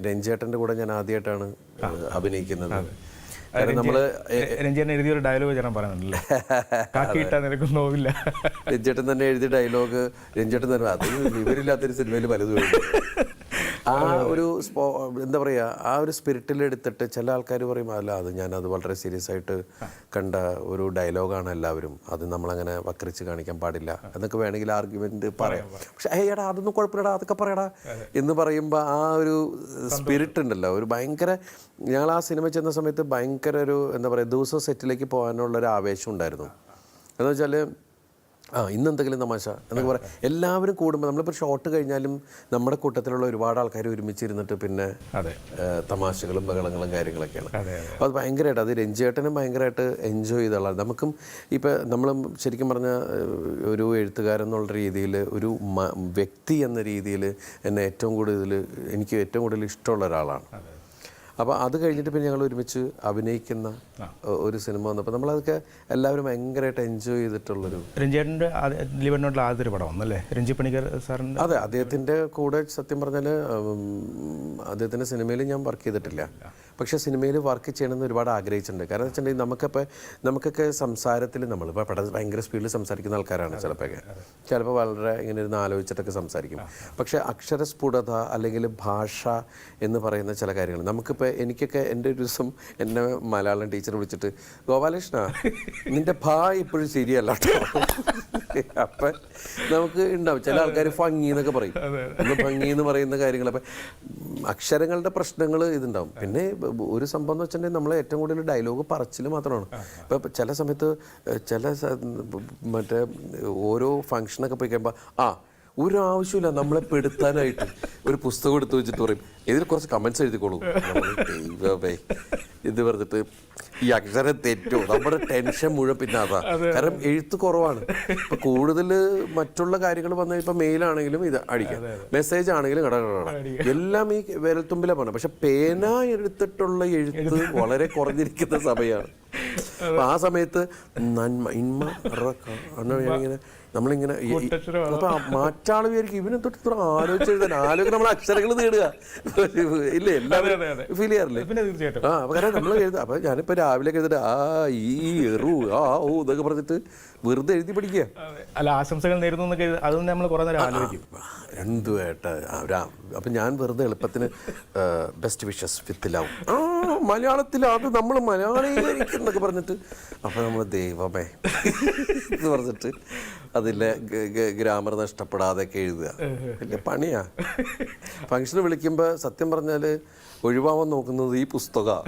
രഞ്ജേട്ടൻ്റെ കൂടെ ഞാൻ ആദ്യമായിട്ടാണ് അഭിനയിക്കുന്നത്. നമ്മള് രഞ്ജേട്ടൻ എഴുതിയൊരു ഡയലോഗ് ചേട്ടൻ പറയുന്നുണ്ടല്ലോ, കാക്കിയിട്ടാ നിനക്കും നോവില്ല. രഞ്ജേട്ടൻ തന്നെ എഴുതിയ ഡയലോഗ് രഞ്ജേട്ടൻ തന്നെ, അത് ഇവരില്ലാത്തൊരു സിനിമയിൽ പലതും ആ ഒരു എന്താ പറയുക, ആ ഒരു സ്പിരിറ്റിൽ എടുത്തിട്ട് ചില ആൾക്കാർ പറയും അല്ല അത് ഞാനത് വളരെ സീരിയസ് ആയിട്ട് കണ്ട ഒരു ഡയലോഗാണ് എല്ലാവരും, അത് നമ്മളങ്ങനെ വക്രിച്ച് കാണിക്കാൻ പാടില്ല എന്നൊക്കെ വേണമെങ്കിൽ ആർഗ്യുമെന്റ് പറയാം. പക്ഷെ എടാ അതൊന്നും കുഴപ്പമില്ലടാ അതൊക്കെ പറയടാ എന്ന് പറയുമ്പോൾ ആ ഒരു സ്പിരിറ്റ് ഉണ്ടല്ലോ, ഒരു ഭയങ്കര, ഞങ്ങൾ ആ സിനിമ ചെന്ന സമയത്ത് ഭയങ്കര ഒരു എന്താ പറയുക ദിവസം സെറ്റിലേക്ക് പോകാനുള്ളൊരു ആവേശം ഉണ്ടായിരുന്നു. എന്ന് വെച്ചാൽ ഇന്നെന്തെങ്കിലും തമാശ എന്നൊക്കെ പറയാം. എല്ലാവരും കൂടുമ്പോൾ നമ്മളിപ്പോൾ ഷോട്ട് കഴിഞ്ഞാലും നമ്മുടെ കൂട്ടത്തിലുള്ള ഒരുപാട് ആൾക്കാർ ഒരുമിച്ചിരുന്നിട്ട് പിന്നെ തമാശകളും ബഹളങ്ങളും കാര്യങ്ങളൊക്കെയാണ്. അപ്പോൾ അത് ഭയങ്കരമായിട്ട്, അത് രഞ്ജേട്ടനും ഭയങ്കരമായിട്ട് എൻജോയ് ചെയ്തുള്ള, നമുക്കും ഇപ്പോൾ നമ്മൾ ശരിക്കും പറഞ്ഞ ഒരു എഴുത്തുകാരൻ എന്നുള്ള രീതിയിൽ, ഒരു വ്യക്തി എന്ന രീതിയിൽ എന്നെ എനിക്ക് ഏറ്റവും കൂടുതൽ ഇഷ്ടമുള്ള ഒരാളാണ്. അപ്പോൾ അത് കഴിഞ്ഞിട്ട് പിന്നെ ഞങ്ങൾ ഒരുമിച്ച് അഭിനയിക്കുന്ന ഒരു സിനിമ വന്നപ്പോൾ നമ്മളതൊക്കെ എല്ലാവരും ഭയങ്കരമായിട്ട് എൻജോയ് ചെയ്തിട്ടുള്ളൊരു. രഞ്ജേട്ടൻ്റെ ദിലീപേട്ടനോടുള്ള ആദ്യൊരു പടം വന്നല്ലേ, രഞ്ജി പണിക്കർ സാറിൻ്റെ? അതെ, അദ്ദേഹത്തിൻ്റെ കൂടെ സത്യം പറഞ്ഞാൽ അദ്ദേഹത്തിൻ്റെ സിനിമയിൽ ഞാൻ വർക്ക് ചെയ്തിട്ടില്ല. പക്ഷേ സിനിമയിൽ വർക്ക് ചെയ്യണമെന്ന് ഒരുപാട് ആഗ്രഹിച്ചിട്ടുണ്ട്. കാരണം എന്ന് വെച്ചിട്ടുണ്ടെങ്കിൽ നമുക്കൊക്കെ സംസാരത്തിൽ നമ്മളിപ്പോൾ ഭയങ്കര സ്പീഡിൽ സംസാരിക്കുന്ന ആൾക്കാരാണ് ചിലപ്പോൾ വളരെ ഇങ്ങനെ ഇരുന്ന് ആലോചിച്ചിട്ടൊക്കെ സംസാരിക്കും. പക്ഷേ അക്ഷരസ്ഫുടത അല്ലെങ്കിൽ ഭാഷ എന്ന് പറയുന്ന ചില കാര്യങ്ങൾ നമുക്കിപ്പോൾ, എനിക്കൊക്കെ എൻ്റെ ഒരു ദിവസം എന്നെ മലയാളം ടീച്ചർ വിളിച്ചിട്ട് ഗോപാലകൃഷ്ണ നിൻ്റെ ഇപ്പോഴും ശരിയല്ല കേട്ടോ. അപ്പം നമുക്ക് ഉണ്ടാവും ചില ആൾക്കാർ ഭംഗി എന്നൊക്കെ പറയും, ഭംഗി എന്ന് പറയുന്ന കാര്യങ്ങൾ. അപ്പം അക്ഷരങ്ങളുടെ പ്രശ്നങ്ങൾ ഇതുണ്ടാവും. പിന്നെ ഒരു സംഭവം എന്ന് വെച്ചിട്ടുണ്ടെങ്കിൽ നമ്മൾ ഏറ്റവും കൂടുതൽ ഡയലോഗ് പറച്ചിൽ മാത്രമാണ്. ഇപ്പം ചില സമയത്ത് മറ്റേ ഓരോ ഫംഗ്ഷനൊക്കെ പോയി കഴിയുമ്പോൾ ഒരു ആവശ്യമില്ല നമ്മളെ പെടുത്താനായിട്ട് ഒരു പുസ്തകം എടുത്ത് വെച്ചിട്ട് പറയും ഇതിൽ കുറച്ച് കമൻസ് എഴുതിക്കോളൂ. ഇത് പറഞ്ഞിട്ട് ഈ അക്ഷരം തെറ്റോ, നമ്മുടെ ടെൻഷൻ മുഴുവൻ പിന്നെ അതാ. കാരണം എഴുത്ത് കുറവാണ്. ഇപ്പം കൂടുതൽ മറ്റുള്ള കാര്യങ്ങൾ വന്നാൽ ഇപ്പം മെയിലാണെങ്കിലും ഇത് അടിക്കാം, മെസ്സേജ് ആണെങ്കിലും എല്ലാം ഈ വിരൽത്തുമ്പിലെ പോകണം. പക്ഷെ പേന എടുത്തിട്ടുള്ള എഴുത്ത് വളരെ കുറഞ്ഞിരിക്കുന്ന സമയമാണ്. അപ്പം ആ സമയത്ത് ഇങ്ങനെ നമ്മളിങ്ങനെ മറ്റാൾ വിചാരിക്കും ഇവനെ തൊട്ട് ഇത്ര ആലോചിച്ചെഴുതാൻ നമ്മൾ അക്ഷരങ്ങൾ നേടുക ഇല്ലേ, എല്ലാവരും ഫീൽ ചെയ്യാറില്ലേ? കാരണം നമ്മൾ എഴുതുക. അപ്പം ഞാനിപ്പോൾ രാവിലെ എഴുതിട്ട് ഇതൊക്കെ പറഞ്ഞിട്ട് വെറുതെ എഴുതി പഠിക്കുക. അല്ല, ആശംസകൾ നേരുന്നു അതൊന്നും നമ്മൾ കുറേ നേരം ആലോചിക്കും എന്തുവേട്ടാ. അപ്പം ഞാൻ വെറുതെ എളുപ്പത്തിന് ബെസ്റ്റ് വിഷസ് വിത്ത് ലവ് മലയാളത്തിൽ അത് നമ്മൾ മലയാളീകരിക്കും എന്നൊക്കെ പറഞ്ഞിട്ട്, അപ്പം നമ്മൾ ദൈവമേ എന്ന് പറഞ്ഞിട്ട് അതിലെ ഗ്രാമർ നഷ്ടപ്പെടാതെയൊക്കെ എഴുതുക. വലിയ പണിയാ. ഫംഗ്ഷന് വിളിക്കുമ്പോൾ സത്യം പറഞ്ഞാൽ ഒഴിവാവാൻ നോക്കുന്നത് ഈ പുസ്തകമാണ്.